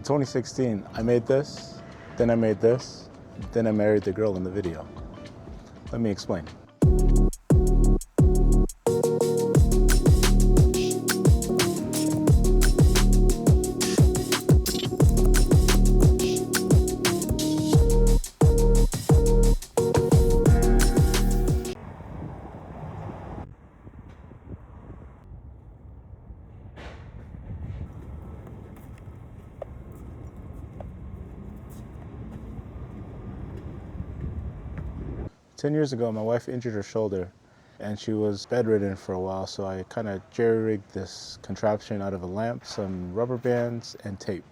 2016, I made this, then I made this, then I married the girl in the video. Let me explain. 10 years ago, my wife injured her shoulder and she was bedridden for a while, so I kind of jerry-rigged this contraption out of a lamp, some rubber bands, and tape.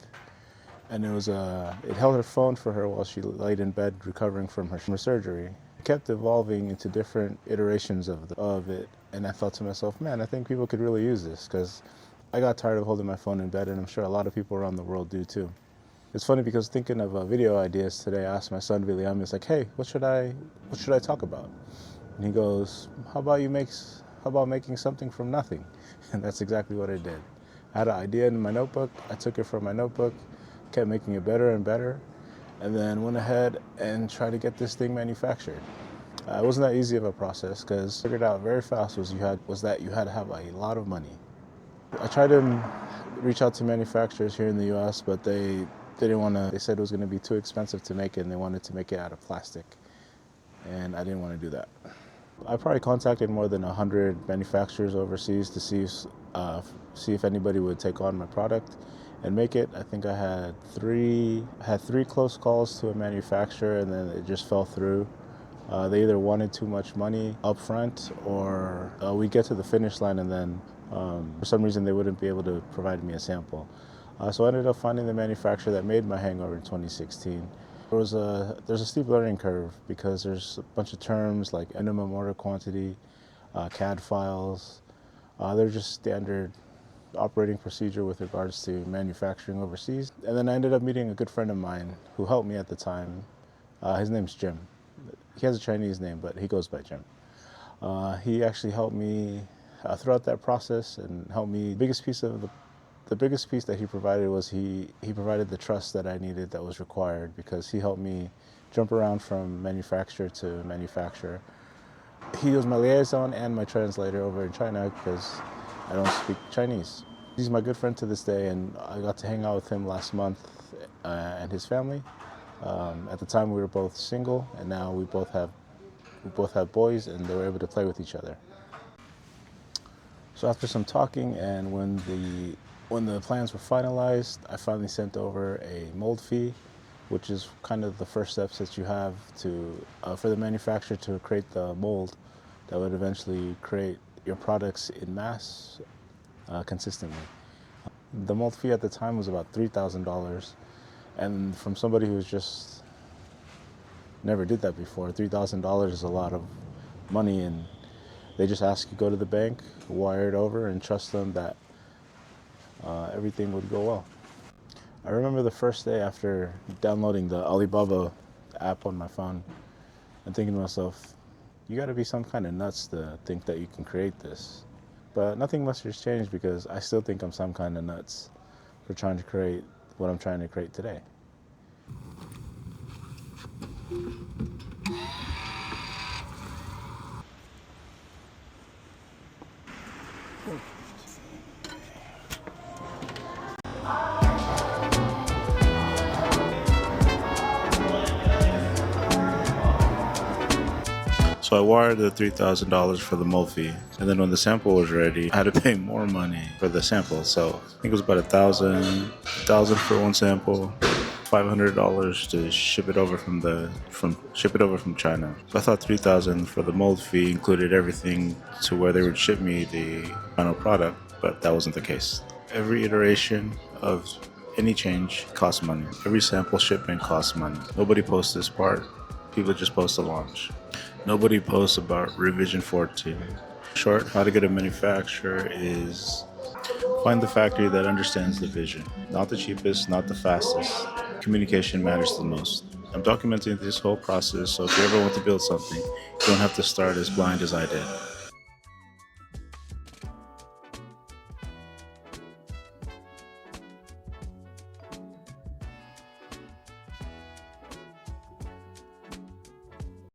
And it held her phone for her while she laid in bed recovering from her surgery. It kept evolving into different iterations of it, and I thought to myself, man, I think people could really use this, because I got tired of holding my phone in bed, and I'm sure a lot of people around the world do too. It's funny because thinking of video ideas today, I asked my son William, it's like, hey, what should I talk about? And he goes, how about making something from nothing? And that's exactly what I did. I had an idea in my notebook, I took it from my notebook, kept making it better and better, and then went ahead and tried to get this thing manufactured. It wasn't that easy of a process, because figured out very fast was that you had to have a lot of money. I tried to reach out to manufacturers here in the US, but they didn't want to. They said it was going to be too expensive to make it, and they wanted to make it out of plastic, and I didn't want to do that. I probably contacted more than 100 manufacturers overseas to see if anybody would take on my product and make it. I think I had three close calls to a manufacturer, and then it just fell through. They either wanted too much money up front, or we get to the finish line and then for some reason they wouldn't be able to provide me a sample. So I ended up finding the manufacturer that made my hangover in 2016. There's a steep learning curve, because there's a bunch of terms like minimum order quantity, CAD files. They're just standard operating procedure with regards to manufacturing overseas. And then I ended up meeting a good friend of mine who helped me at the time. His name's Jim. He has a Chinese name, but he goes by Jim. He actually helped me throughout that process and helped me. The biggest piece that he provided was he provided the trust that I needed, that was required, because he helped me jump around from manufacturer to manufacturer. He was my liaison and my translator over in China, because I don't speak Chinese. He's my good friend to this day, and I got to hang out with him last month and his family. At the time we were both single, and now we both have boys, and they were able to play with each other. So after some talking, and when the plans were finalized, I finally sent over a mold fee, which is kind of the first steps that you have for the manufacturer to create the mold that would eventually create your products in mass consistently. The mold fee at the time was about $3,000, and from somebody who's just never did that before, $3,000 is a lot of money, and they just ask you go to the bank, wire it over, and trust them that everything would go well. I remember the first day after downloading the Alibaba app on my phone and thinking to myself, you got to be some kind of nuts to think that you can create this. But nothing much has changed, because I still think I'm some kind of nuts for trying to create what I'm trying to create today. So I wired the $3,000 for the mold fee, and then when the sample was ready, I had to pay more money for the sample. So I think it was about $1,000 for one sample, $500 to ship it over from China. So I thought $3,000 for the mold fee included everything to where they would ship me the final product, but that wasn't the case. Every iteration of any change costs money. Every sample shipment costs money. Nobody posts this part. People just post the launch. Nobody posts about revision 14. Short, how to get a manufacturer is find the factory that understands the vision. Not the cheapest, not the fastest. Communication matters the most. I'm documenting this whole process, so if you ever want to build something, you don't have to start as blind as I did.